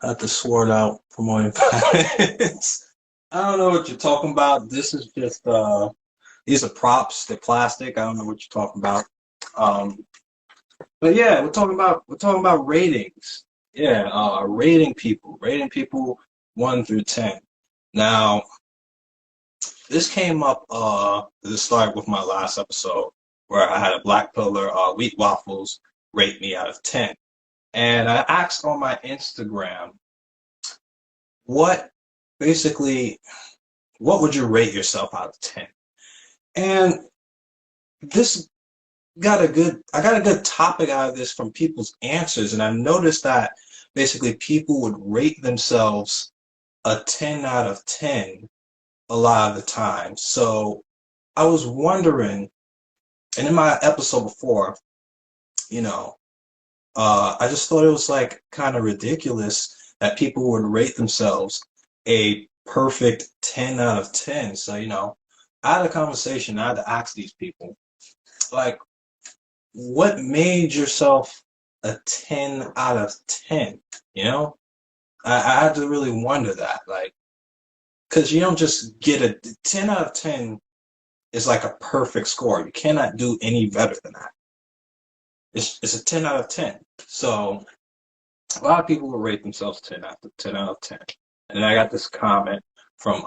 I had to sort out for more than 5 minutes. I don't know what you're talking about. This is just these are props. They're plastic. I don't know what you're talking about. Um, but yeah, we're talking about ratings. Yeah, rating people 1 through 10. Now, this came up to the start with my last episode where I had a black pillar wheat waffles rate me out of 10. And I asked on my Instagram, what basically, what would you rate yourself out of 10? And this I got a good topic out of this from people's answers. And I noticed that basically people would rate themselves a 10 out of 10 a lot of the time. So I was wondering, and in my episode before, you know, I just thought it was like kind of ridiculous that people would rate themselves a perfect 10 out of 10. So, I had a conversation. I had to ask these people, like, what made yourself a 10 out of 10? You know, I had to really wonder that, like, because you don't just get a 10 out of 10 is like a perfect score. You cannot do any better than that. It's a 10 out of 10. So a lot of people will rate themselves 10 out of 10. And then I got this comment from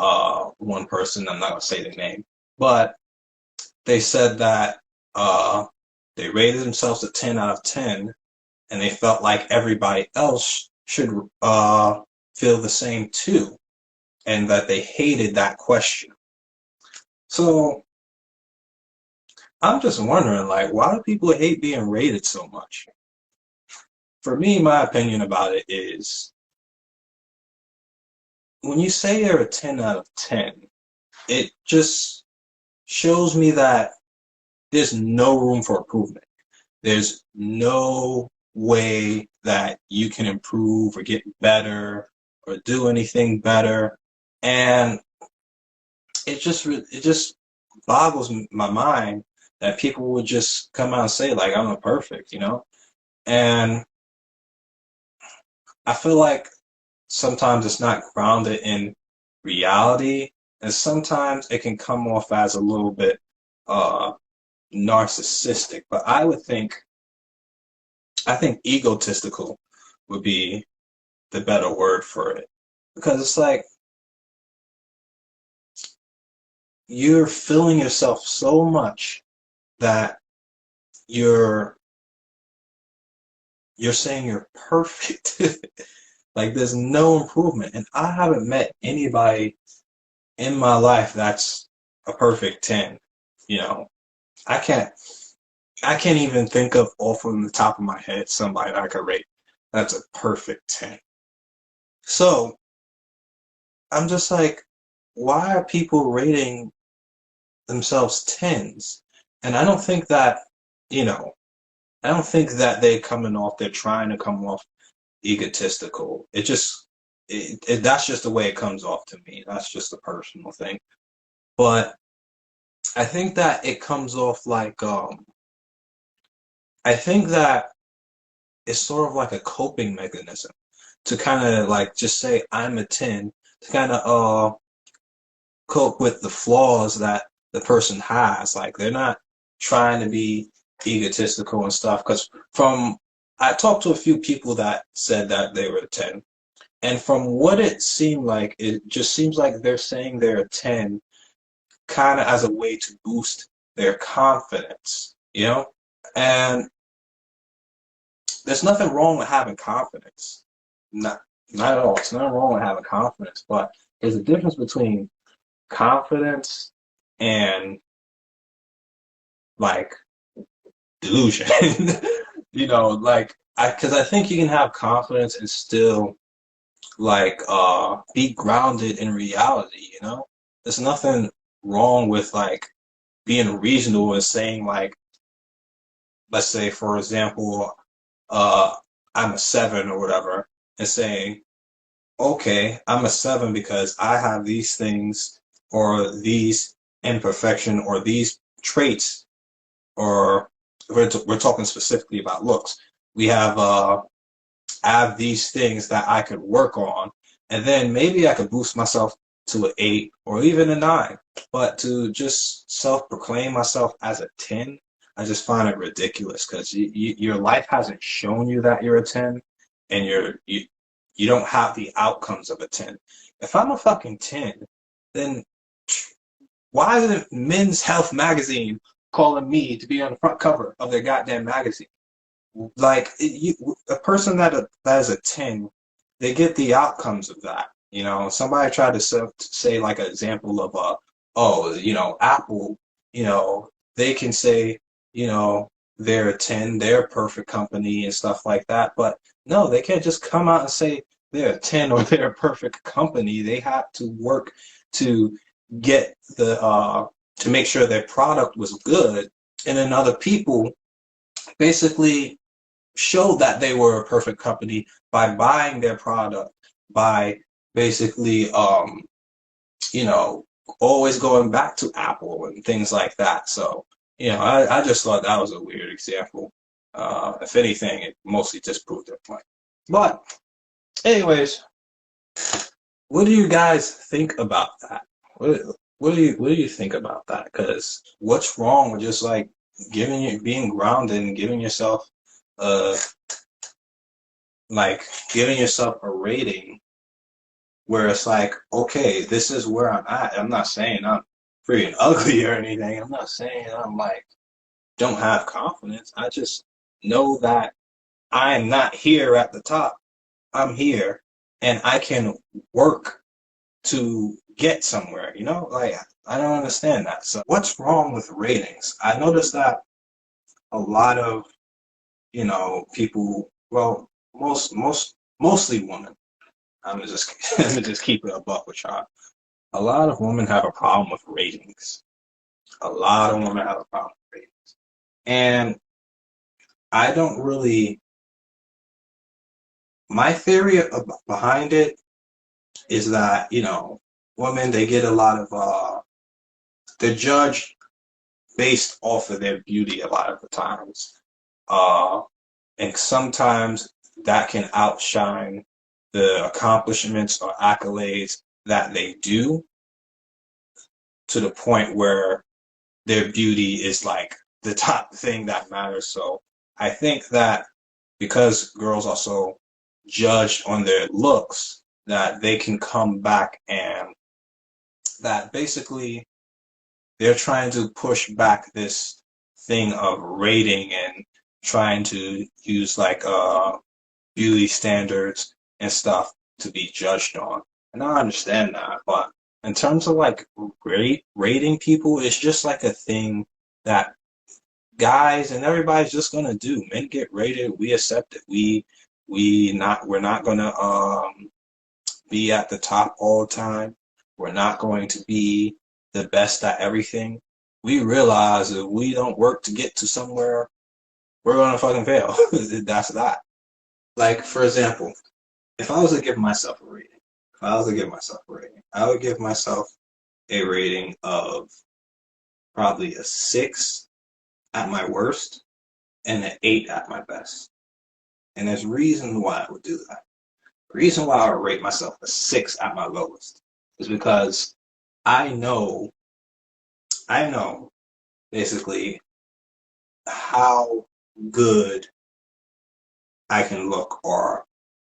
one person, I'm not gonna say the name, but they said that they rated themselves a 10 out of 10 and they felt like everybody else should feel the same too, and that they hated that question. So I'm just wondering, like, why do people hate being rated so much? For me, my opinion about it is when you say you're a 10 out of 10, it just shows me that there's no room for improvement. There's no way that you can improve or get better or do anything better. And it just boggles my mind that people would just come out and say, like, I'm not perfect, And I feel like sometimes it's not grounded in reality, and sometimes it can come off as a little bit uh, narcissistic. But I think egotistical would be the better word for it, because it's like you're feeling yourself so much that you're you're saying you're perfect. Like there's no improvement, and I haven't met anybody in my life that's a perfect 10. You know, I can't I can't even think of off of the top of my head somebody that I could rate that's a perfect 10. So I'm just like, why are people rating themselves 10s? And you know, I don't think that they're trying to come off egotistical. That's just the way it comes off to me. That's just a personal thing. But I think that it comes off like, I think that it's sort of like a coping mechanism to kind of like just say I'm a 10 to kind of cope with the flaws that the person has. Like they're not trying to be egotistical and stuff. Because I talked to a few people that said that they were a 10. And from what it seemed like, it just seems like they're saying they're a 10 kind of as a way to boost their confidence. And there's nothing wrong with having confidence. Not at all. It's not wrong with having confidence, but there's a difference between confidence and like delusion. Like because I think you can have confidence and still like be grounded in reality. There's nothing wrong with like being reasonable and saying like, let's say for example, uh I'm a 7 or whatever, and saying, okay, I'm a 7 because I have these things or these imperfection or these traits, or we're talking specifically about looks. We have I have these things that I could work on, and then maybe I could boost myself to an 8 or even a 9. But to just self-proclaim myself as a 10, I just find it ridiculous because your life hasn't shown you that you're a 10, and you don't have the outcomes of a 10. If I'm a fucking 10, then why isn't Men's Health magazine calling me to be on the front cover of their goddamn magazine? Like a person that is a 10, they get the outcomes of that. You know, somebody tried to say like an example of oh, you know, Apple, you know, they can say, you know, they're a 10, they're a perfect company and stuff like that. But no, they can't just come out and say they're a 10 or they're a perfect company. They have to work to get to make sure their product was good, and then other people basically showed that they were a perfect company by buying their product, by basically you know, always going back to Apple and things like that. So, you know, I just thought that was a weird example. If anything, it mostly disproved their point. But anyways, what do you guys think about that? What do you think about that? Because what's wrong with just like being grounded and giving yourself uh giving yourself a rating where it's like, okay, this is where I'm at. I'm not saying I'm freaking ugly or anything. I'm not saying I'm like don't have confidence. I just know that I'm not here at the top. I'm here and I can work to get somewhere, you know? Like I don't understand that. So what's wrong with ratings? I noticed that a lot of, you know, people, well, mostly women. I'm gonna just I'm gonna just keep it a buck with y'all. A lot of women have a problem with ratings. A lot of women have a problem with ratings. And I don't really, my theory behind it is that, you know, women, they get a lot of, they're judged based off of their beauty a lot of the times. Uh, and sometimes that can outshine the accomplishments or accolades that they do to the point where their beauty is like the top thing that matters. So I think that because girls are so judged on their looks, that they can come back and that basically they're trying to push back this thing of rating and trying to use like beauty standards and stuff to be judged on. And I understand that, but in terms of like rating people, it's just like a thing that guys and everybody's just gonna do. Men get rated, we accept it. We're not gonna be at the top all the time. We're not going to be the best at everything. We realize if we don't work to get to somewhere, we're gonna fucking fail. That's that. Like for example, if I was to give myself a rating, I would give myself a rating of probably a 6 at my worst and an 8 at my best. And there's reason why I would do that. The reason why I would rate myself a 6 at my lowest is because I know, I know basically how good I can look, or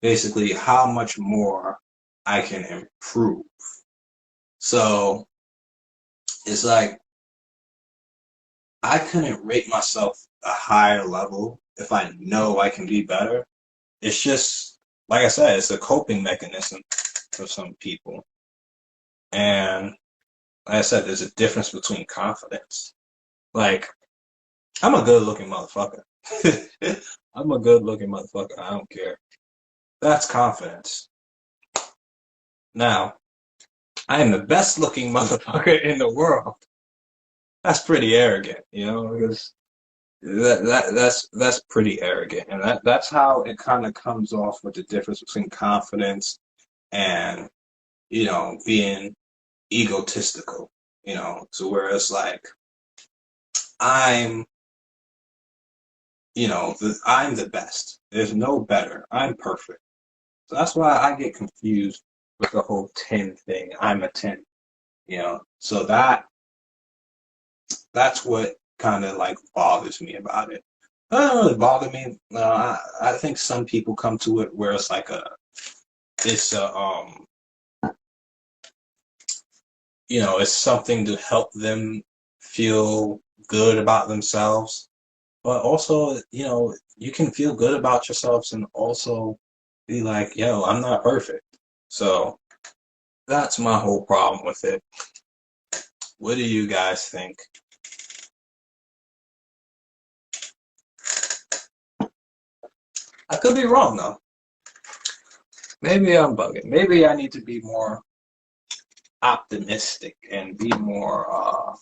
basically how much more I can improve. So it's like I couldn't rate myself a higher level if I know I can be better. It's just, like I said, it's a coping mechanism for some people. And like I said, there's a difference between confidence. Like, I'm a good looking motherfucker. I'm a good looking motherfucker. I don't care. That's confidence. Now, I am the best looking motherfucker in the world. That's pretty arrogant, you know, because that's pretty arrogant, and that's how it kind of comes off with the difference between confidence and, you know, being egotistical, you know, to where it's like I'm I'm the best. There's no better. I'm perfect. So that's why I get confused with the whole 10 thing. I'm a 10, So that's what kind of like bothers me about it. It doesn't really bother me. I think some people come to it where it's like it's a it's something to help them feel good about themselves. But also, you can feel good about yourselves and also be like, yo, I'm not perfect. So that's my whole problem with it. What do you guys think? I could be wrong though. Maybe I'm bugging. Maybe I need to be more optimistic and be more,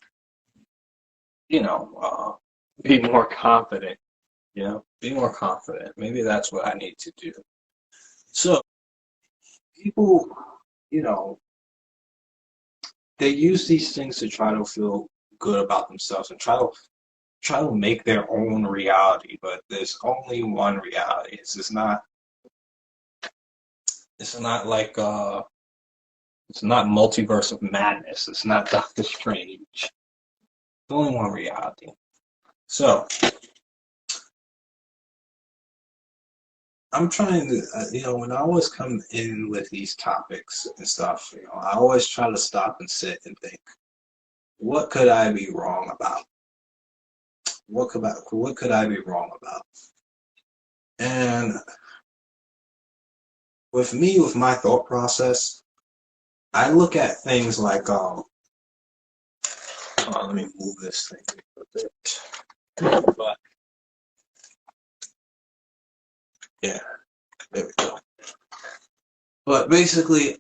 you know, uh, be more confident. Be more confident. Maybe that's what I need to do. So people, you know, they use these things to try to feel good about themselves and try to make their own reality. But there's only one reality. It's not like it's not multiverse of madness. It's not Doctor Strange. There's only one reality. So I'm trying to, when I always come in with these topics and stuff, I always try to stop and sit and think, what could I be wrong about? What could I be wrong about? And with me, with my thought process, I look at things like, let me move this thing a bit. But yeah, there we go. But basically,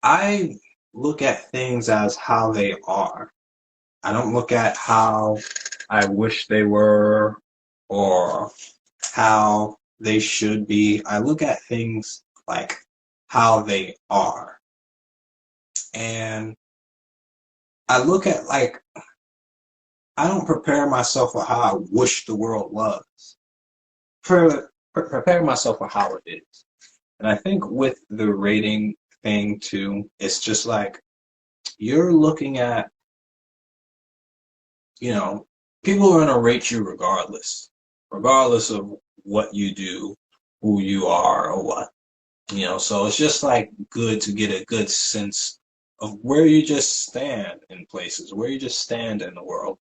I look at things as how they are. I don't look at how I wish they were or how they should be. I look at things like how they are. And I look at like, I don't prepare myself for how I wish the world was. Prepare myself for how it is. And I think with the rating thing too, it's just like you're looking at, you know, people are gonna rate you regardless of what you do, who you are, or what. So it's just like good to get a good sense of where you just stand in places, where you just stand in the world,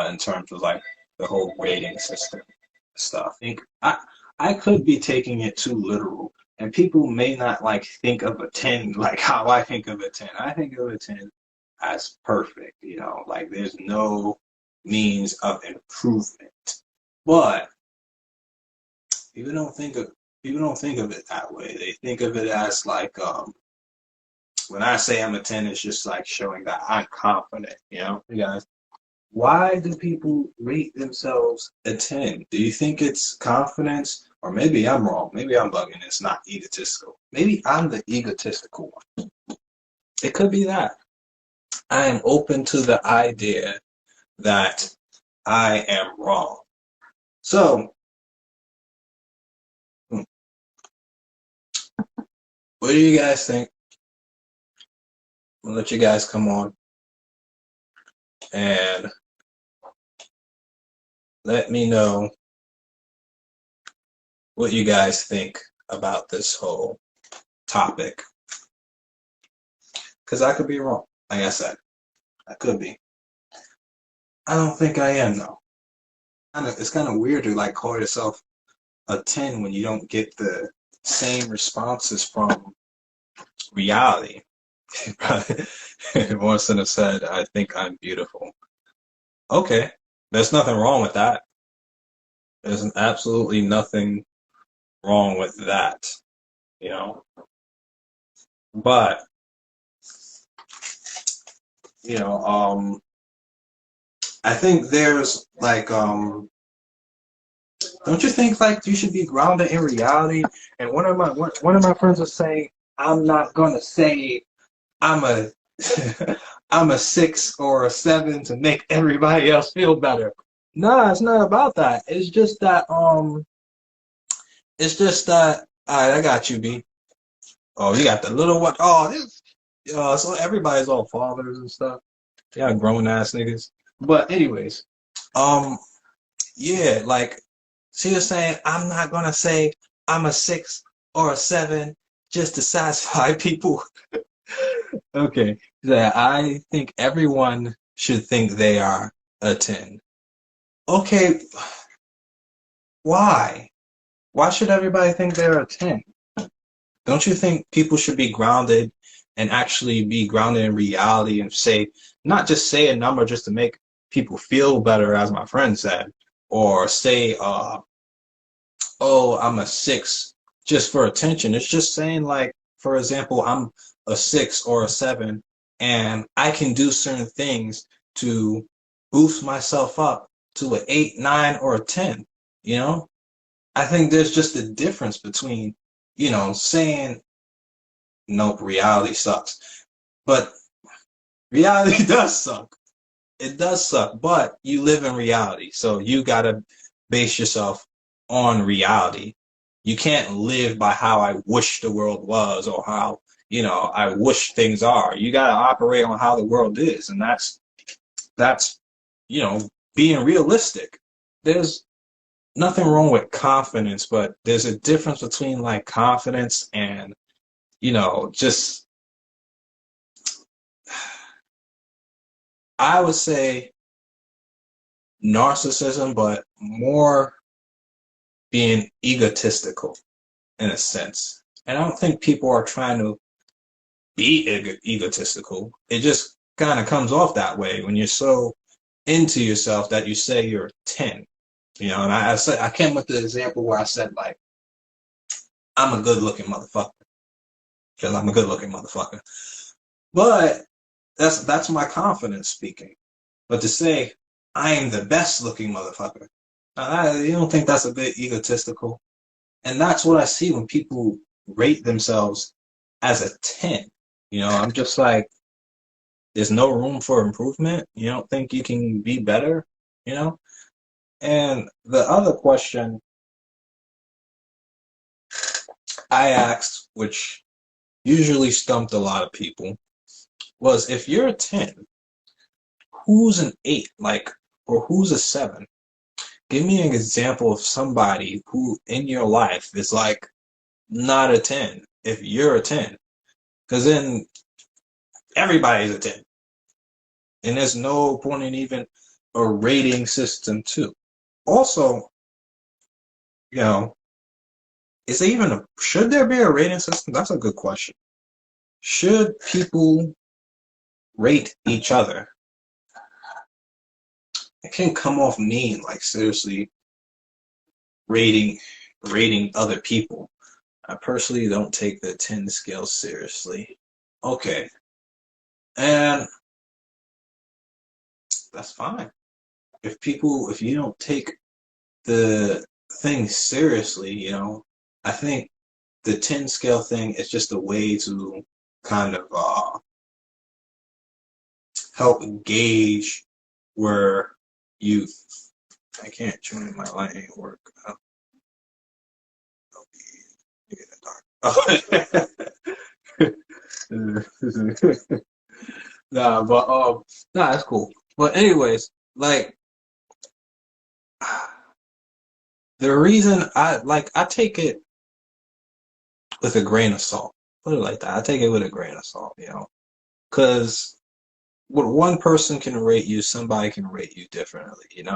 in terms of like the whole rating system stuff. I could be taking it too literal, and people may not like think of a 10 like how I think of a 10. I think of a 10 as perfect, like there's no means of improvement. But people don't think of people don't think of it that way. They think of it as like when I say I'm a 10, it's just like showing that I'm confident, you guys. Why do people rate themselves a 10? Do you think it's confidence? Or maybe I'm wrong. Maybe I'm bugging. It's not egotistical. Maybe I'm the egotistical one. It could be that. I am open to the idea that I am wrong. So, what do you guys think? I'll let you guys come on and let me know what you guys think about this whole topic. Because I could be wrong. Like I said, I could be. I don't think I am, though. It's kind of weird to like call yourself a 10 when you don't get the same responses from reality. Morrison have said, I think I'm beautiful. Okay, there's nothing wrong with that. There's absolutely nothing wrong with that, you know. But, you know, I think there's like, don't you think like you should be grounded in reality? And one of my friends was saying, I'm not gonna say I'm a I'm a 6 or a 7 to make everybody else feel better. Nah, it's not about that. It's just that all right, I got you, B. Oh, you got the little one. Oh, this so everybody's all fathers and stuff. Yeah, grown ass niggas. But anyways, um, yeah, like she was saying, I'm not gonna say I'm a 6 or a 7 just to satisfy people. Okay, that I think everyone should think they are a 10. Okay, why? Why should everybody think they're a 10? Don't you think people should be grounded and actually be grounded in reality and say, not just say a number just to make people feel better, as my friend said, or say, oh, I'm a 6 just for attention. It's just saying, like, for example, I'm a 6 or a 7 and I can do certain things to boost myself up to an 8, 9, or a 10. You know, I think there's just a difference between, saying, nope, reality sucks. But reality does suck. It does suck, but you live in reality. So you got to base yourself on reality. You can't live by how I wish the world was or how, I wish things are. You got to operate on how the world is. And that's, being realistic. There's nothing wrong with confidence, but there's a difference between like confidence and, just, I would say narcissism, but more being egotistical in a sense. And I don't think people are trying to be egotistical. It just kind of comes off that way when you're so into yourself that you say you're 10. And I said I came with the example where I said like I'm a good looking motherfucker because I'm a good looking motherfucker. But that's my confidence speaking. But to say I am the best looking motherfucker, you don't think that's a bit egotistical? And that's what I see when people rate themselves as a 10. I'm just like, there's no room for improvement. You don't think you can be better, you know? And the other question I asked, which usually stumped a lot of people, was if you're a 10, who's an 8? Like, or who's a 7? Give me an example of somebody who in your life is like not a 10 if you're a 10. Because then everybody's a 10. And there's no point in even a rating system too. Also, you know, should there be a rating system? That's a good question. Should people rate each other? It can come off mean, like seriously rating rating other people. I personally don't take the 10 scale seriously. Okay. And that's fine. If you don't take the thing seriously, I think the 10 scale thing is just a way to kind of help gauge where you. I can't join my light ain't work. Nah, but nah, that's cool. But anyways, like the reason I take it with a grain of salt. Put it like that. I take it with a grain of salt, because what one person can rate you, somebody can rate you differently.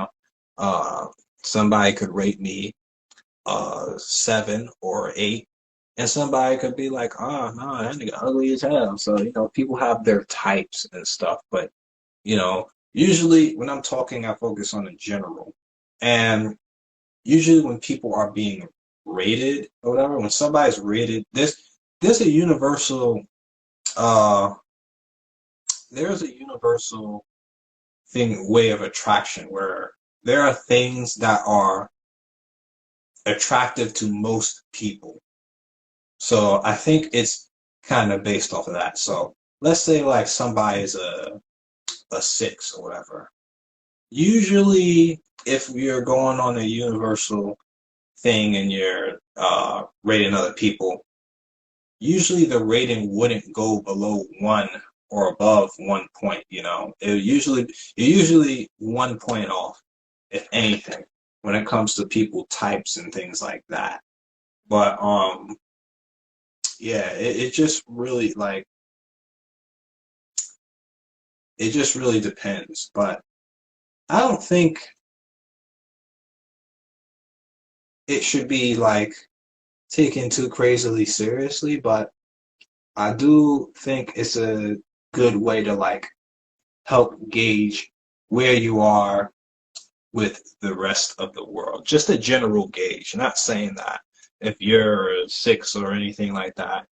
Uh, Somebody could rate me 7 or 8, and somebody could be like, oh no, that nigga ugly as hell. So people have their types and stuff, but usually when I'm talking, I focus on the general, and usually when people are being rated or whatever, when somebody's rated, there's a universal uh there's a universal way of attraction where there are things that are attractive to most people. So I think it's kind of based off of that. So let's say like somebody is a 6 or whatever. Usually, if you're going on a universal thing and you're rating other people, usually the rating wouldn't go below one or above 1 point. You're usually 1 point off, if anything, when it comes to people types and things like that. But yeah, it just really it just really depends. But I don't think it should be taken too crazily seriously, but I do think it's a good way to help gauge where you are with the rest of the world. Just a general gauge. Not saying that if you're a six or anything like that,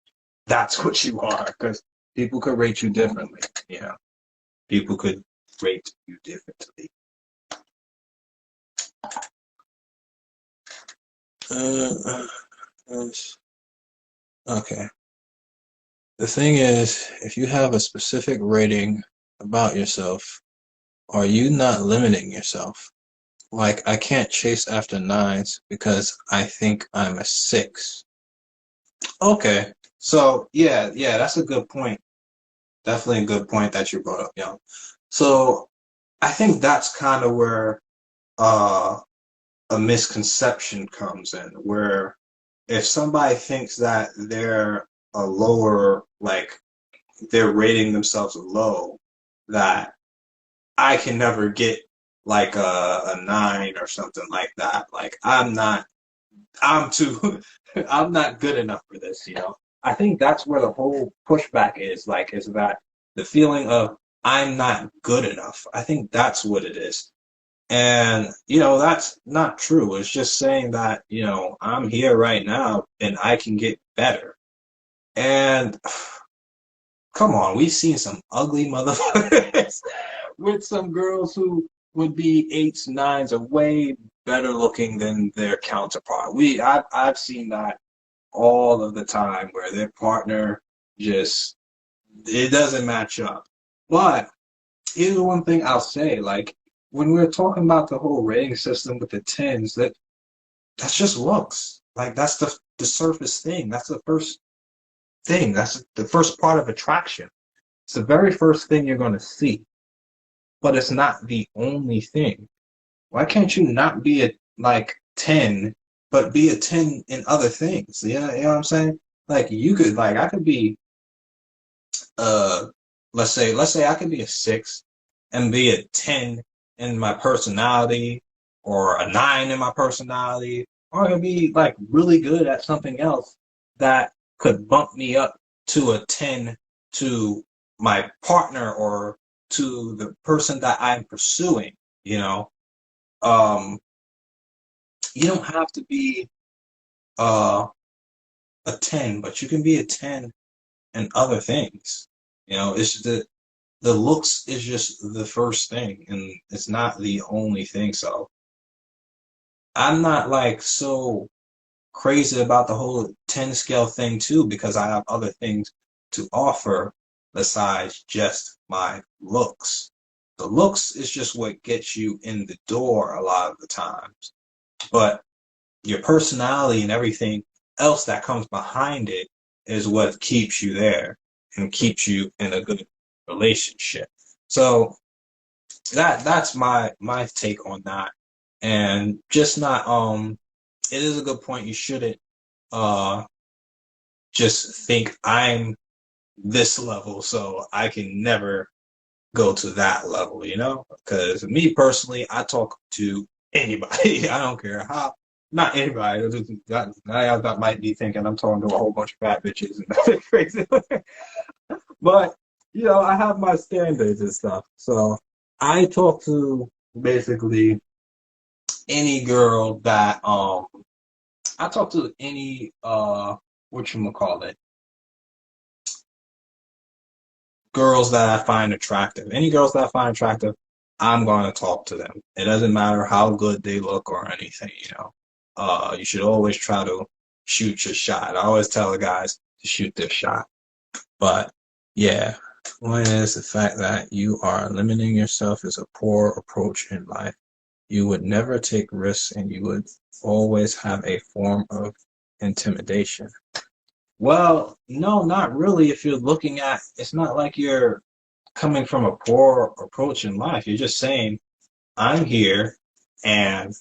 that's what you are, because people could rate you differently. People could rate you differently. Uh, uh, okay. The thing is, if you have a specific rating about yourself, are you not limiting yourself? Like, I can't chase after nines because I think I'm a six. Okay. So, yeah, that's a good point. Definitely a good point that you brought up, young. So, I think that's kind of where uh, a misconception comes in, where if somebody thinks that they're a lower, they're rating themselves low, that I can never get like a nine or something like that. Like I'm too, I'm not good enough for this. I think that's where the whole pushback is that the feeling of I'm not good enough. I think that's what it is. And, that's not true. It's just saying that, I'm here right now and I can get better. And come on, we've seen some ugly motherfuckers with some girls who would be eights, nines, are way better looking than their counterpart. I've seen that all of the time where their partner just it doesn't match up. But here's the one thing I'll say, when we're talking about the whole rating system with the tens, that's just looks. Like that's the surface thing. That's the first thing. That's the first part of attraction. It's the very first thing you're gonna see, but it's not the only thing. Why can't you not be a 10, but be a 10 in other things? You know what I'm saying? Like you could I could be uh let's say I could be a six and be a 10 in my personality or a nine in my personality, or I could be really good at something else that could bump me up to a 10 to my partner or to the person that I'm pursuing, you know. You don't have to be uh a 10, but you can be a 10 in other things. It's the looks is just the first thing and it's not the only thing. So I'm not so crazy about the whole 10 scale thing too, because I have other things to offer besides just my looks. The looks is just what gets you in the door a lot of the times, but your personality and everything else that comes behind it is what keeps you there and keeps you in a good relationship. So that's my take on that. And just not it is a good point. You shouldn't uh just think I'm this level so I can never go to that level. Because me personally, I talk to anybody. I don't care how, not anybody. That might be thinking I'm talking to a whole bunch of fat bitches and that's crazy. But, I have my standards and stuff. So I talk to basically any girl that, I talk to any, whatchamacallit, girls that I find attractive. Any girls that I find attractive, I'm going to talk to them. It doesn't matter how good they look or anything. You should always try to shoot your shot. I always tell the guys to shoot their shot. But yeah, One is the fact that you are limiting yourself is a poor approach in life. You would never take risks and you would always have a form of intimidation. Well, no, not really. If you're looking at, it's not like you're coming from a poor approach in life. You're just saying, I'm here and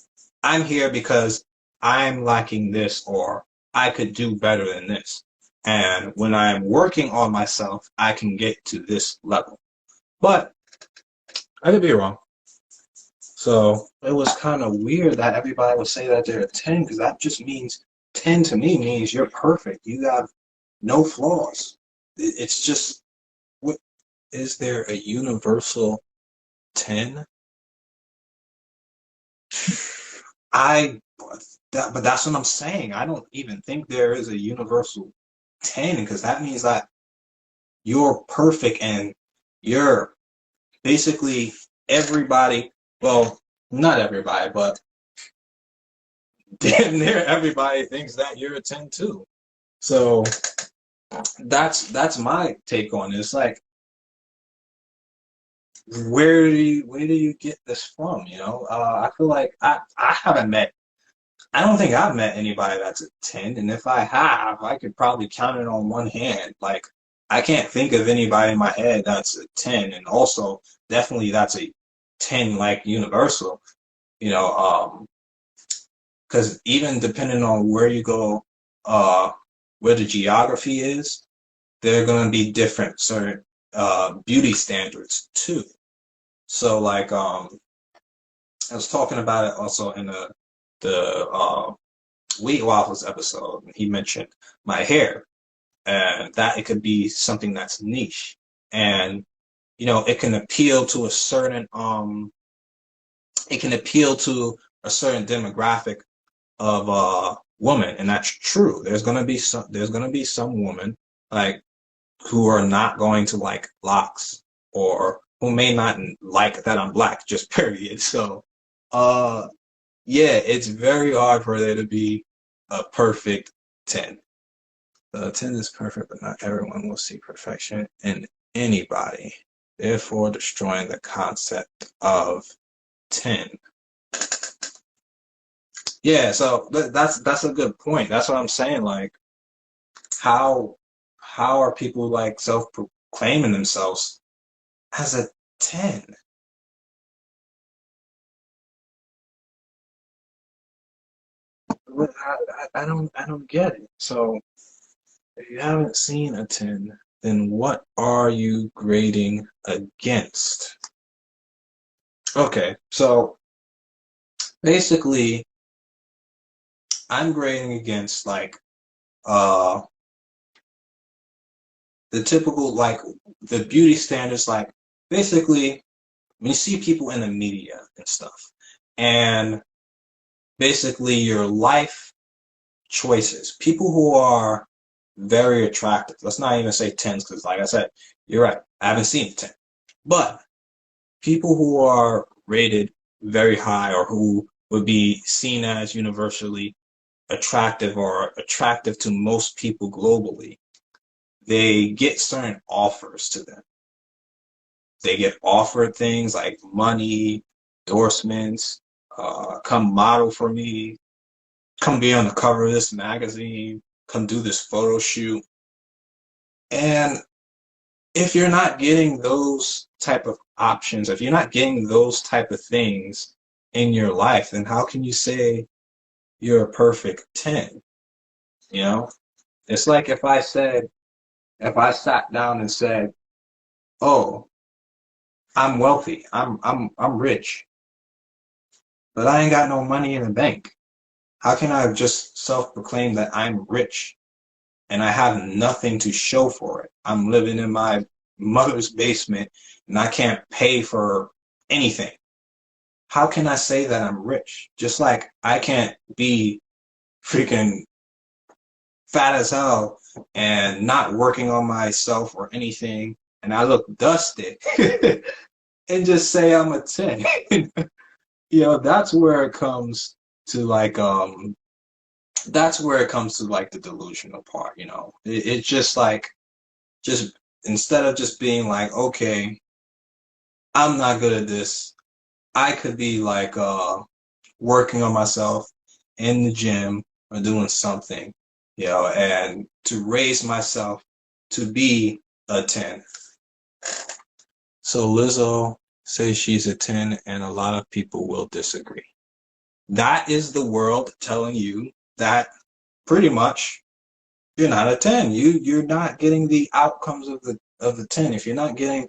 I'm here because I'm lacking this or I could do better than this. And when I'm working on myself, I can get to this level. But I could be wrong. So it was kind of weird that everybody would say that they're a 10 because that just means 10 to me means you're perfect. You have no flaws. It's just, what is there a universal 10? I but that's what I'm saying. I don't even think there is a universal 10 because that means that you're perfect and you're basically everybody, well, not everybody, but damn near everybody thinks that you're a 10 too. So that's my take on it. It's like where do you get this from? I feel like I haven't met I don't think I've met anybody that's a 10, and if I have, I could probably count it on one hand. Like, I can't think of anybody in my head that's a 10, and also definitely that's a 10 like universal, you know, because even depending on where you go, where the geography is, there are going to be different certain beauty standards too. So like I was talking about it also in the Wheat Waffles episode. He mentioned my hair and that it could be something that's niche and it can appeal to a certain demographic of woman, and that's true. There's gonna be some women like who are not going to like locks or who may not like that I'm black, just period. So uh yeah, it's very hard for there to be a perfect 10. The 10 is perfect, but not everyone will see perfection in anybody, therefore destroying the concept of 10. Yeah, so that's a good point. That's what I'm saying. Like, how how are people like self-proclaiming themselves as a 10? I don't get it. So if you haven't seen a 10, then what are you grading against? Okay, so basically, I'm grading against like uh the typical like the beauty standards, like basically when you see people in the media and stuff, and basically your life choices, people who are very attractive. Let's not even say tens, because like I said, you're right. I haven't seen 10. But people who are rated very high or who would be seen as universally attractive or attractive to most people globally, they get certain offers to them. They get offered things like money, endorsements, come model for me, come be on the cover of this magazine, come do this photo shoot. And if you're not getting those type of options, if you're not getting those type of things in your life, then how can you say you're a perfect 10? You know? It's like if I sat down and said, "Oh, I'm wealthy. I'm rich, but I ain't got no money in the bank." How can I just self-proclaim that I'm rich and I have nothing to show for it? I'm living in my mother's basement and I can't pay for anything. How can I say that I'm rich? Just like I can't be freaking fat as hell and not working on myself or anything and I look dusty and just say I'm a 10. That's where it comes to like that's where it comes to like the delusional part. It's just like just instead of just being like, okay, I'm not good at this, I could be like working on myself in the gym or doing something, and to raise myself to be a 10. So Lizzo says she's a 10, and a lot of people will disagree. That is the world telling you that pretty much you're not a 10. You're not getting the outcomes of the 10. If you're not getting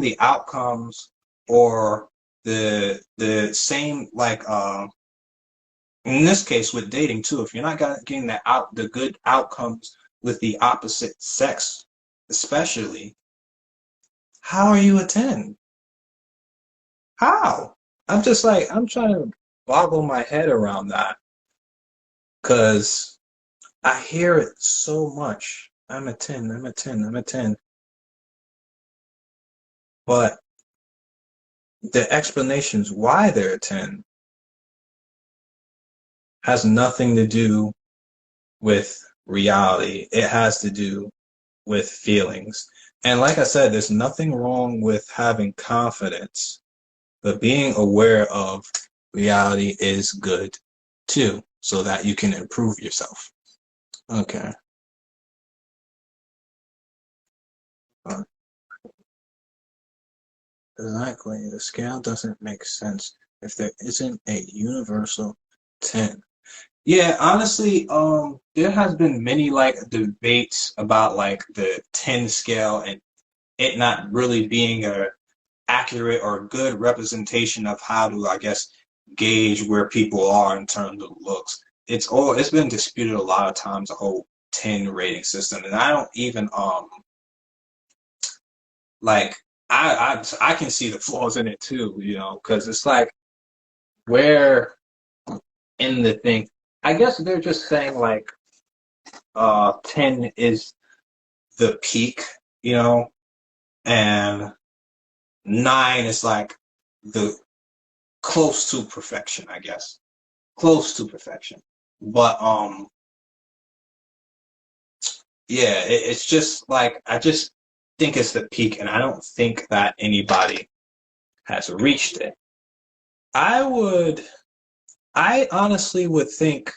the outcomes or the same, like in this case with dating too, if you're not getting the good outcomes with the opposite sex, especially, how are you a 10? How? I'm trying to boggle my head around that because I hear it so much. I'm a 10, I'm a 10, I'm a 10. But the explanations why they're a 10 has nothing to do with reality. It has to do with feelings. And like I said, there's nothing wrong with having confidence, but being aware of reality is good too, so that you can improve yourself. Okay. Exactly. The scale doesn't make sense if there isn't a universal 10. Yeah, honestly, there has been many like debates about like the 10 scale and it not really being a accurate or good representation of how to, I guess, gauge where people are in terms of looks. It's been disputed a lot of times, the whole 10 rating system, and I don't even like I can see the flaws in it too, because it's like where in the thing. I guess they're just saying like 10 is the peak, you know, and 9 is like the close to perfection, I guess. Close to perfection. But yeah, it's just like I just think it's the peak and I don't think that anybody has reached it. I would I honestly would think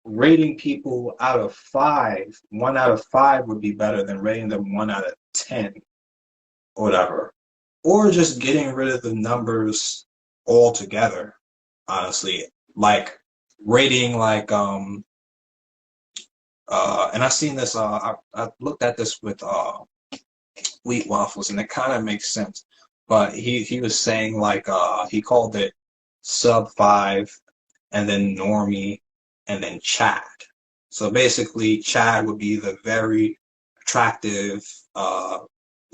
rating people out of 5, 1 out of 5 would be better than rating them 1 out of 10 or whatever. Or just getting rid of the numbers altogether, honestly. Like rating like and I've seen this I looked at this with wheat waffles and it kind of makes sense. But he was saying like he called it sub 5 and then normie and then Chad. So basically Chad would be the very attractive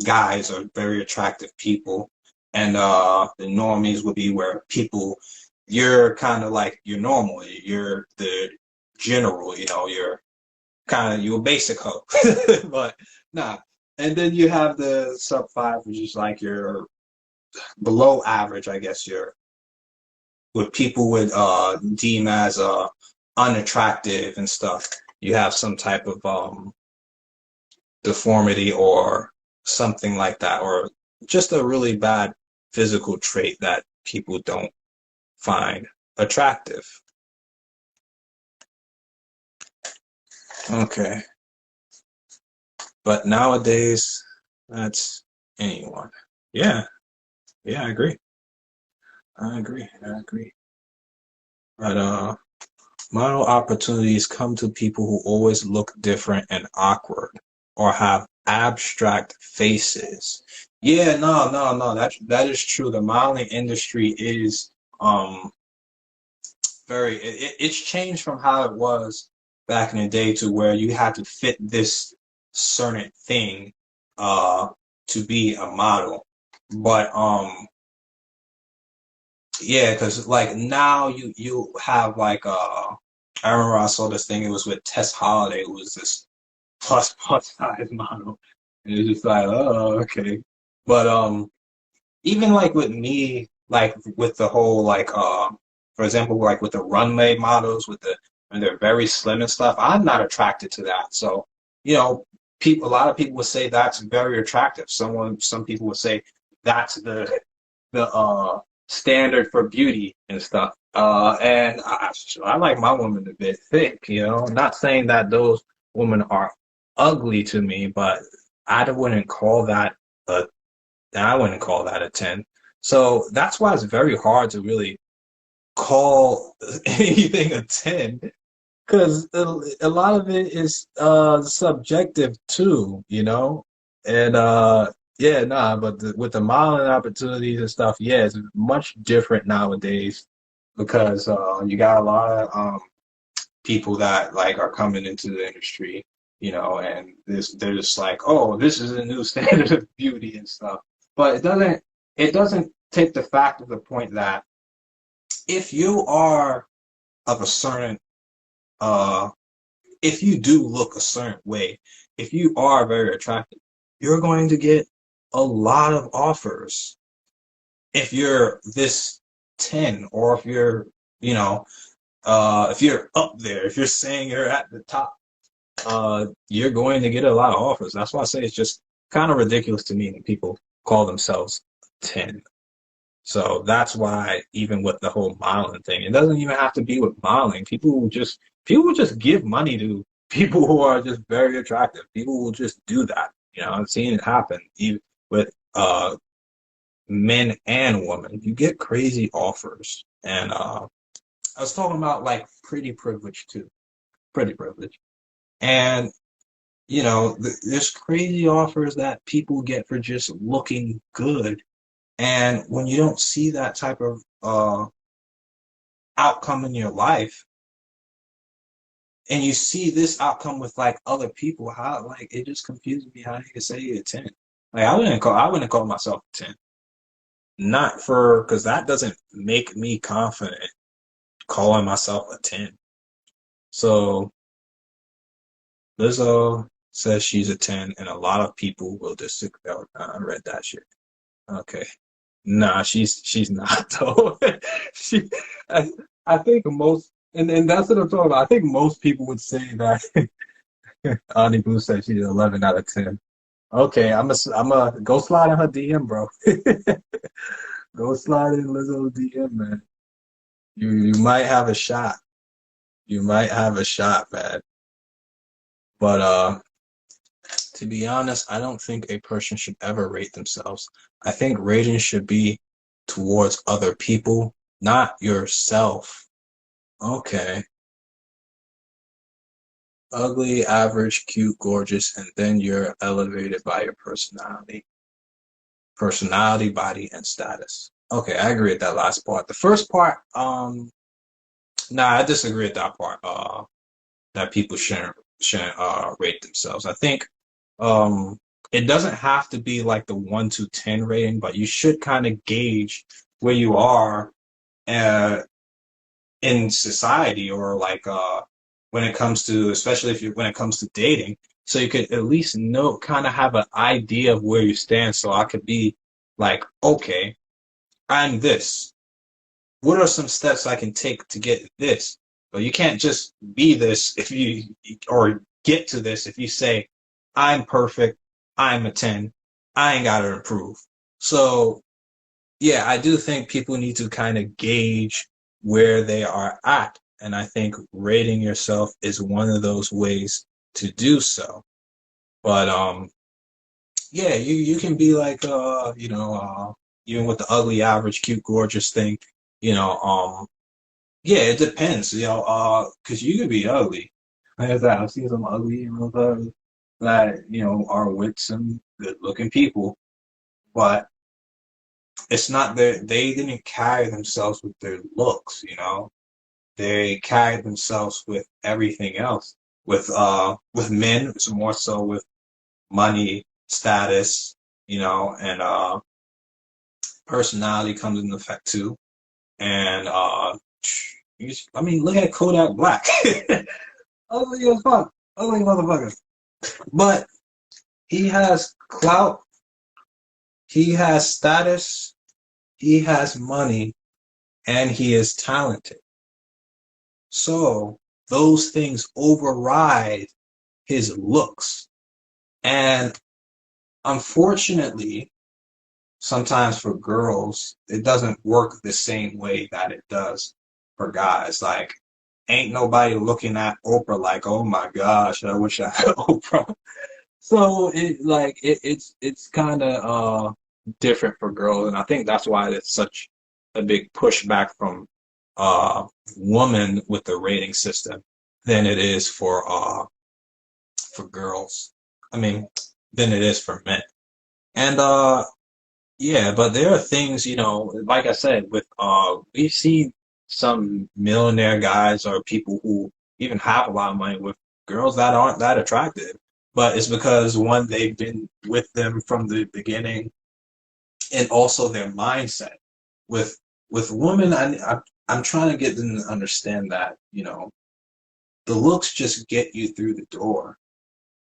guys or very attractive people. And the normies would be where people you're kind of like you're normal, you're the general, you're a basic hoe. But nah. And then you have the sub 5, which is like your below average, I guess you're what people would deem as unattractive and stuff. You have some type of deformity or something like that, or just a really bad physical trait that people don't find attractive. Okay. But nowadays, that's anyone. Yeah. Yeah, I agree. I agree. I agree. But model opportunities come to people who always look different and awkward or have abstract faces. Yeah, no, no, no. That is true. The modeling industry is it's changed from how it was back in the day to where you had to fit this certain thing uh to be a model. But yeah, because like now you have like I remember I saw this thing. It was with Tess Holiday. It was this plus size model. And it was just like, oh, okay. But even like with me, like with the whole like for example, like with the runway models with the when they're very slim and stuff, I'm not attracted to that. So, you know, people, a lot of people would say that's very attractive. Some people would say that's the standard for beauty and stuff. And I like my woman a bit thick, you know. Not saying that those women are ugly to me, but I wouldn't call that a I wouldn't call that a 10. So that's why it's very hard to really call anything a 10, because a lot of it is subjective too, you know. And yeah, nah, but with the modeling opportunities and stuff, yeah, it's much different nowadays because you got a lot of people that like are coming into the industry, you know, and they're just like, oh, this is a new standard of beauty and stuff. But it doesn't take the fact of the point that if you are of a certain uh if you do look a certain way, if you are very attractive, you're going to get a lot of offers. If you're this 10, or if you're, you know, if you're up there, if you're saying you're at the top, you're going to get a lot of offers. That's why I say it's just kind of ridiculous to me when people call themselves 10. So that's why even with the whole modeling thing, it doesn't even have to be with modeling. People will just give money to people who are just very attractive. People will just do that. You know, I've seen it happen even with men and women. You get crazy offers. And I was talking about like pretty privilege too. Pretty privilege. And you know, there's crazy offers that people get for just looking good. And when you don't see that type of outcome in your life, and you see this outcome with like other people, how like it just confuses me how you can say you're a 10. Like I wouldn't call myself a 10. Not for because that doesn't make me confident calling myself a 10. So Lizzo says she's a 10, and a lot of people will disagree. Oh, I read that shit. Okay. Nah, she's not though. She, I, I think most, and that's what I'm talking about. I think most people would say that. Ani Blue said she's 11 out of 10. Okay, I'm a go slide in her DM, bro. Go slide in Lizzo's DM, man. You might have a shot. You might have a shot, man. But to be honest, I don't think a person should ever rate themselves. I think rating should be towards other people, not yourself. Okay. Ugly, average, cute, gorgeous, and then you're elevated by your personality. Personality, body, and status. Okay, I agree with that last part. The first part, nah, I disagree with that part. That people shouldn't rate themselves. I think it doesn't have to be like the 1 to 10 rating, but you should kind of gauge where you are uh, in society, or like when it comes to, especially if you when it comes to dating, so you could at least know, kind of have an idea of where you stand. So I could be like, okay, I'm this. What are some steps I can take to get this? But you can't just be this if you, or get to this if you say, I'm perfect, I'm a 10, I ain't gotta improve. So yeah, I do think people need to kind of gauge where they are at. And I think rating yourself is one of those ways to do so. But yeah, you can be like even with the ugly, average, cute, gorgeous thing, you know, yeah, it depends, you know, because you could be ugly. Like I said, I've seen some ugly motherfuckers that, you know, are with some good looking people, but it's not that they didn't carry themselves with their looks, you know. They carried themselves with everything else. With men, it's more so with money, status, you know, and personality comes into effect too. And I mean, look at Kodak Black. Ugly as fuck. Ugly motherfucker. But he has clout, he has status, he has money, and he is talented. So those things override his looks. And unfortunately, sometimes for girls, it doesn't work the same way that it does for guys. Like, ain't nobody looking at Oprah like, oh my gosh, I wish I had Oprah. So it's kind of different for girls, and I think that's why it's such a big pushback from uh women with the rating system than it is for girls. I mean, than it is for men. And yeah, but there are things, like I said, with we see some millionaire guys or people who even have a lot of money with girls that aren't that attractive. But it's because one, they've been with them from the beginning, and also their mindset. With women, I'm trying to get them to understand that, the looks just get you through the door,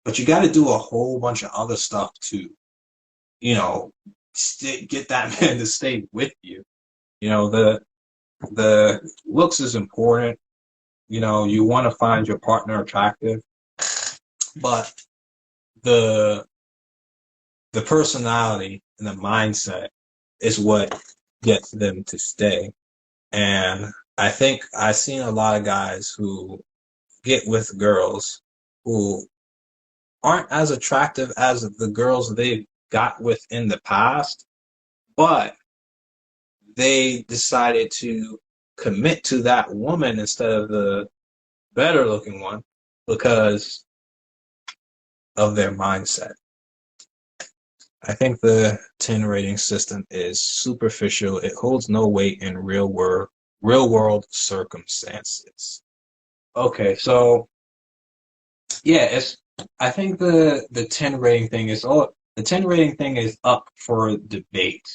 but you got to do a whole bunch of other stuff to, you know, get that man to stay with you. The looks is important. You want to find your partner attractive, but the the personality and the mindset is what gets them to stay. And I think I've seen a lot of guys who get with girls who aren't as attractive as the girls they've got with in the past, but they decided to commit to that woman instead of the better looking one because of their mindset. I think the 10 rating system is superficial. It holds no weight in real world circumstances. Okay, so yeah, it's I think the 10 rating thing is all the 10 rating thing is up for debate.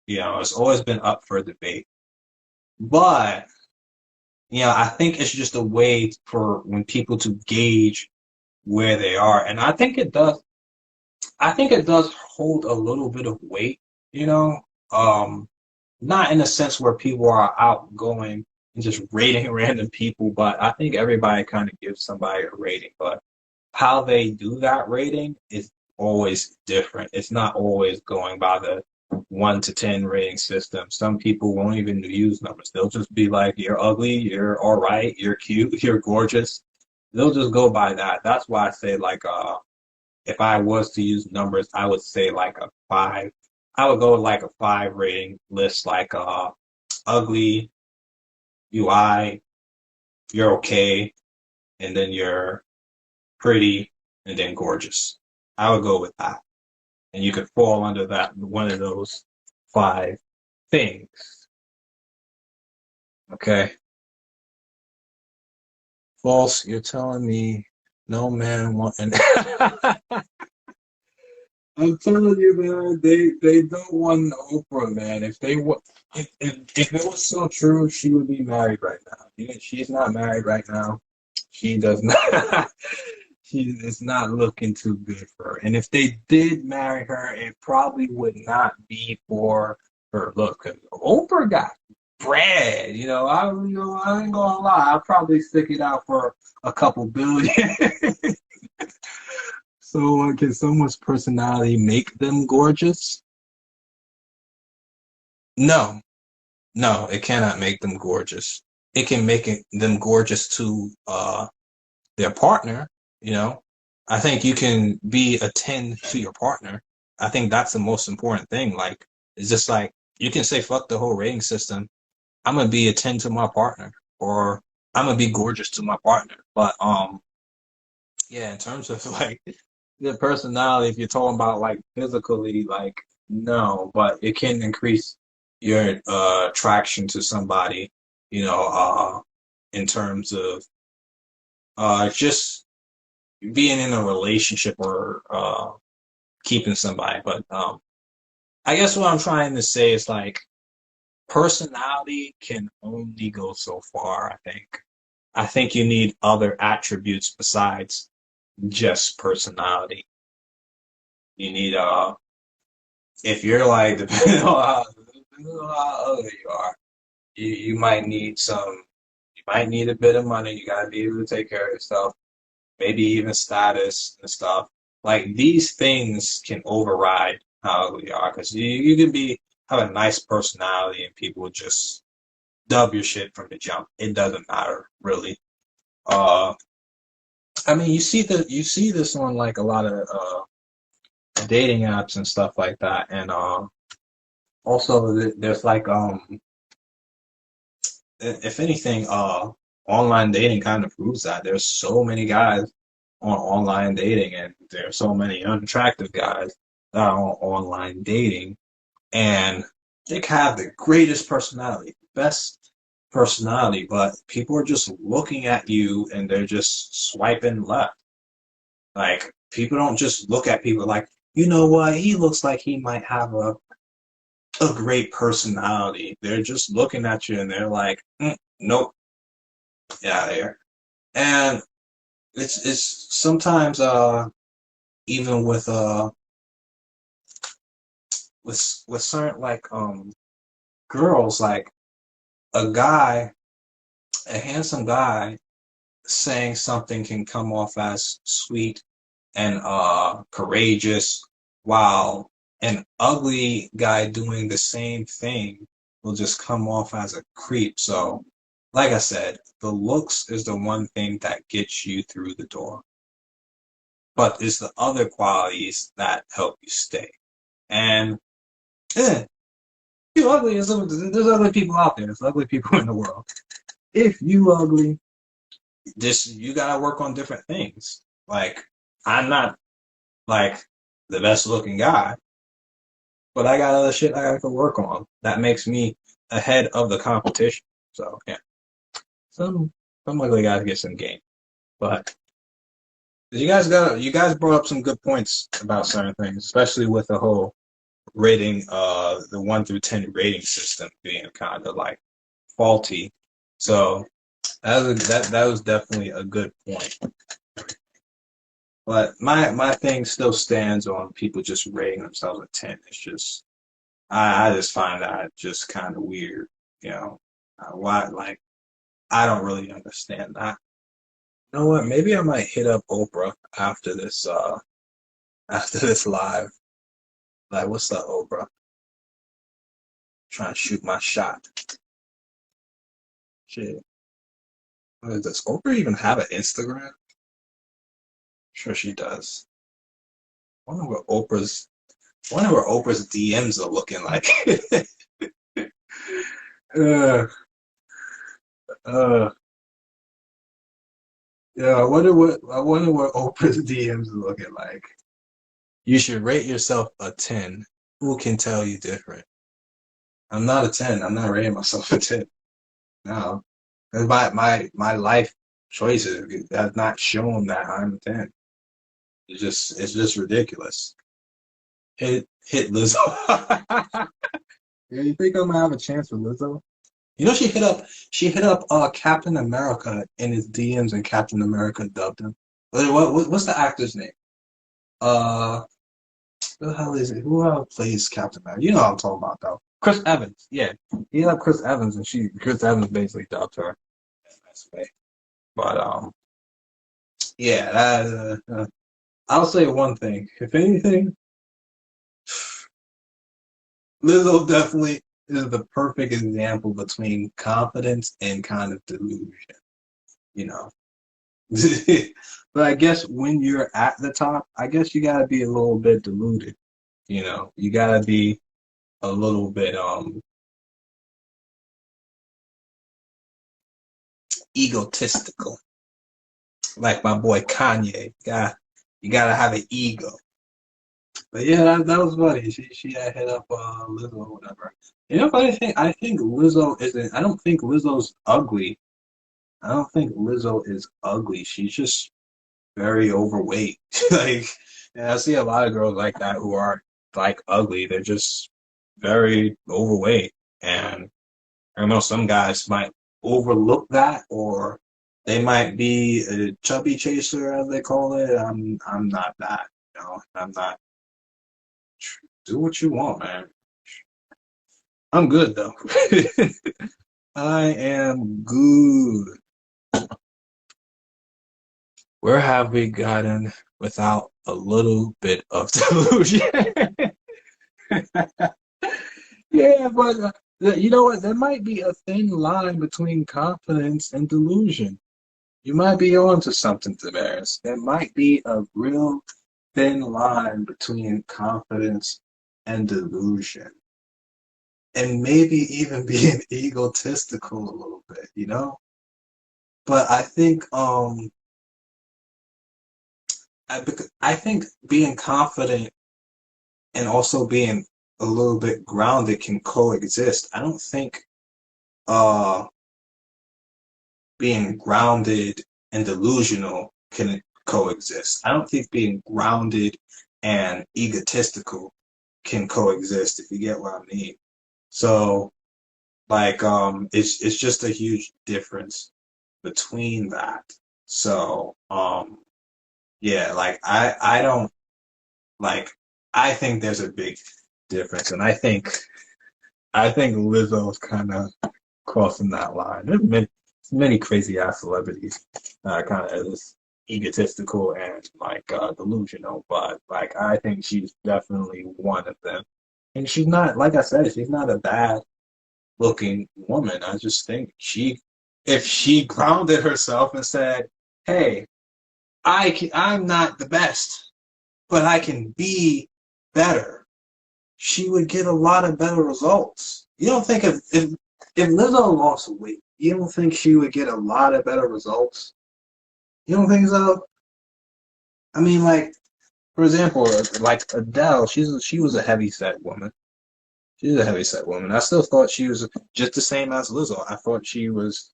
It's always been up for debate. But I think it's just a way for when people to gauge where they are. And I think it does hold a little bit of weight, you know, um, not in a sense where people are outgoing and just rating random people, but I think everybody kind of gives somebody a rating. But how they do that rating is always different. It's not always going by the 1 to 10 rating system. Some people won't even use numbers. They'll just be like, you're ugly, you're all right, you're cute, you're gorgeous. They'll just go by that. That's why I say like if I was to use numbers, I would say like a 5. I would go with like a 5 rating list, like ugly, UI, you're okay, and then you're pretty, and then gorgeous. I would go with that. And you could fall under that one of those 5 things. Okay. False, you're telling me no man want and I'm telling you, man, they don't want Oprah, man. If it was so true, she would be married right now. She's not married right now. She does not. She is not looking too good for her. And if they did marry her, it probably would not be for her look. 'Cause Oprah got bread. I ain't gonna lie. I'll probably stick it out for a couple billion. So, can someone's personality make them gorgeous? No, no, it cannot make them gorgeous. It can make them gorgeous to their partner. You know, I think you can be a 10 to your partner. I think that's the most important thing. Like, it's just like you can say fuck the whole rating system. I'm gonna be a 10 to my partner, or I'm gonna be gorgeous to my partner. But yeah, in terms of like the personality, if you're talking about like physically, like no, but it can increase your attraction to somebody, in terms of just being in a relationship or keeping somebody. But I guess what I'm trying to say is like personality can only go so far, I think. I think you need other attributes besides just personality. You need if you're like depending on how ugly you are, you might need you might need a bit of money. You gotta be able to take care of yourself, maybe even status and stuff. like these things can override how ugly you are because you can have a nice personality and people will just dub your shit from the jump. It doesn't matter really. Uh, I mean, you see this on like a lot of dating apps and stuff like that, and also there's like if anything, online dating kind of proves that there's so many guys on online dating, and there's so many unattractive guys that are on online dating, and they can have the greatest personality, best personality, but people are just looking at you and they're just swiping left. Like people don't just look at people like, you know what, he looks like he might have a great personality. They're just looking at you and they're like, nope, yeah, there. And it's sometimes even with certain like girls, like a guy, a handsome guy saying something can come off as sweet and courageous, while an ugly guy doing the same thing will just come off as a creep. So, like I said, the looks is the one thing that gets you through the door, but it's the other qualities that help you stay. And eh, you ugly, there's ugly people out there. There's ugly people in the world. If you ugly, just you gotta work on different things. Like I'm not like the best looking guy, but I got other shit I gotta work on. That makes me ahead of the competition. So yeah, some some ugly guys get some game. But you guys brought up some good points about certain things, especially with the whole rating, the 1 through 10 rating system being kind of like faulty. So that was definitely a good point. But my thing still stands on people just rating themselves a 10. It's just I just find that just kind of weird, you know. Why like I don't really understand that. You know what? Maybe I might hit up Oprah after this live. Like, what's up, Oprah? Trying to shoot my shot. Shit. Does Oprah even have an Instagram? Sure she does. Wonder what Oprah's DMs are looking like. uh, uh, yeah, I wonder what Oprah's DMs are looking like. You should rate yourself a 10. Who can tell you different? I'm not a 10. I'm not rating myself a 10. No. And my life choices have not shown that I'm a 10. It's just ridiculous. Hit Lizzo. Yeah, you think I'm gonna have a chance with Lizzo? You know she hit up Captain America in his DMs and Captain America dubbed him. What's the actor's name? Uh Who the hell is it? Who plays Captain America? You know what I'm talking about though. Chris Evans. Yeah. He hit up Chris Evans and Chris Evans basically dubbed her. That's way. But yeah, I'll say one thing. If anything, Lizzo definitely is the perfect example between confidence and kind of delusion, you know. But I guess when you're at the top, I guess you gotta be a little bit deluded, you know. You gotta be a little bit egotistical. Like my boy Kanye. You gotta have an ego. But yeah, that was funny. She had hit up Lizzo or whatever. You know, funny thing, I think Lizzo isn't. I don't think Lizzo's ugly. I don't think Lizzo is ugly. She's just very overweight. Like, and I see a lot of girls like that who are like ugly. They're just very overweight, and I know some guys might overlook that, or they might be a chubby chaser, as they call it. I'm not that. You know, I'm not. Do what you want, man. I'm good though. I am good. Where have we gotten without a little bit of delusion? Yeah, but you know what? There might be a thin line between confidence and delusion. You might be onto something, Tavares. There might be a real thin line between confidence and delusion. And maybe even being egotistical a little bit, you know? But I think I think being confident and also being a little bit grounded can coexist. I don't think uh being grounded and delusional can coexist. I don't think being grounded and egotistical can coexist, if you get what I mean. So like it's just a huge difference between that. So yeah, like I don't like I think there's a big difference, and I think Lizzo's kind of crossing that line. There's many crazy ass celebrities kind of this egotistical and like delusional, but like I think she's definitely one of them. And she's not, like I said, she's not a bad looking woman. I just think if she grounded herself and said, "Hey, I'm not the best, but I can be better," she would get a lot of better results. You don't think if Lizzo lost weight, you don't think she would get a lot of better results? You don't think so? I mean, like for example, like Adele, she was a heavy set woman. She's a heavy set woman. I still thought she was just the same as Lizzo. I thought she was.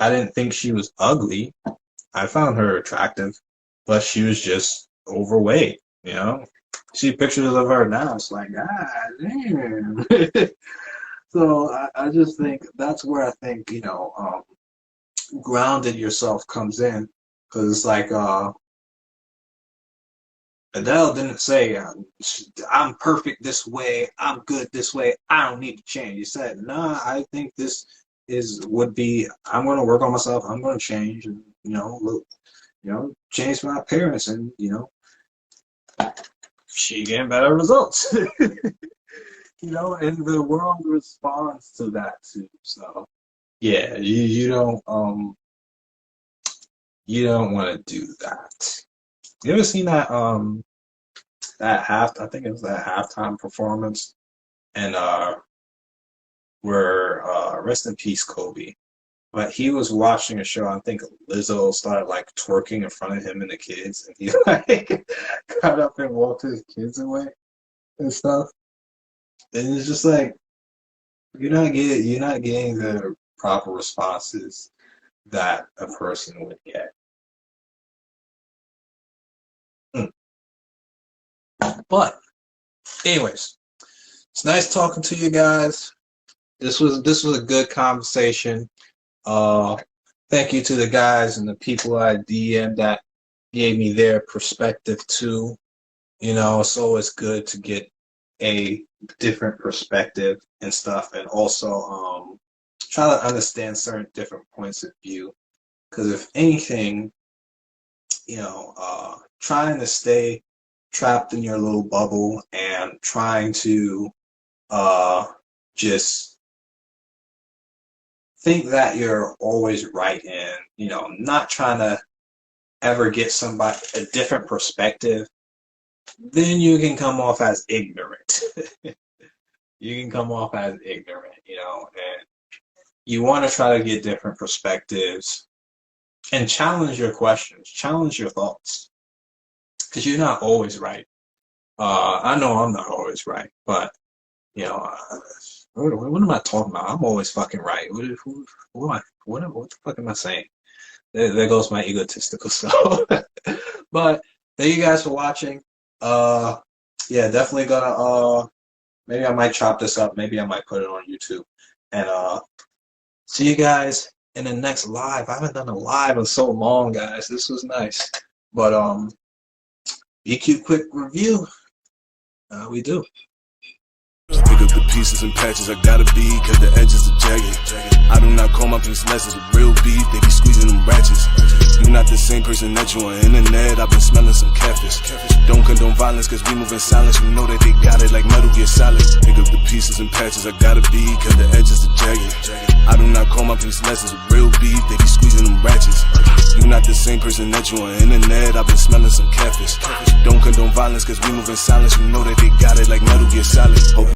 I didn't think she was ugly. I found her attractive, but she was just overweight. You know, see pictures of her now. It's like, ah, damn. So I just think that's where I think grounded yourself comes in, because it's like Adele didn't say I'm perfect this way, I'm good this way, I don't need to change. He said, nah, I think this would be I'm going to work on myself, I'm going to change, and look, change my appearance, and she getting better results. And the world responds to that too. So yeah, you don't want to do that. You ever seen I think it was that halftime performance, and where rest in peace Kobe, but he was watching a show. I think Lizzo started like twerking in front of him and the kids, and he like got up and walked his kids away and stuff. And it's just like you're not getting the proper responses that a person would get. Mm. But anyways, it's nice talking to you guys. This was a good conversation. Uh, Thank you to the guys and the people I DM that gave me their perspective too. It's always good to get a different perspective and stuff, and also try to understand certain different points of view. Because if anything, trying to stay trapped in your little bubble and trying to uh, just think that you're always right, and not trying to ever get somebody a different perspective, then you can come off as ignorant. You can come off as ignorant, and you want to try to get different perspectives and challenge your questions, challenge your thoughts, because you're not always right. I know I'm not always right, but you know, uh, what am I talking about? I'm always fucking right. What the fuck am I saying? There goes my egotistical self. But thank you guys for watching. Uh, yeah, definitely gonna maybe I might chop this up. Maybe I might put it on YouTube. And see you guys in the next live. I haven't done a live in so long, guys. This was nice. But BQ quick review. We do. up the pieces and patches, I gotta be, cause the edges are jagged. I do not call my piece lessons with real beef, they be squeezing them ratchets. You not the same person that you on internet, I've been smelling some catfish. Don't condone violence, cause we move in silence, you know that they got it like Metal Gear Solid. Pick up the pieces and patches, I gotta be, cause the edges are jagged. I do not call my piece lessons with real beef, they be squeezing them ratchets. You not the same person that you on internet, I've been smelling some catfish. Don't condone violence, cause we move in silence, you know that they got it like Metal Gear Solid.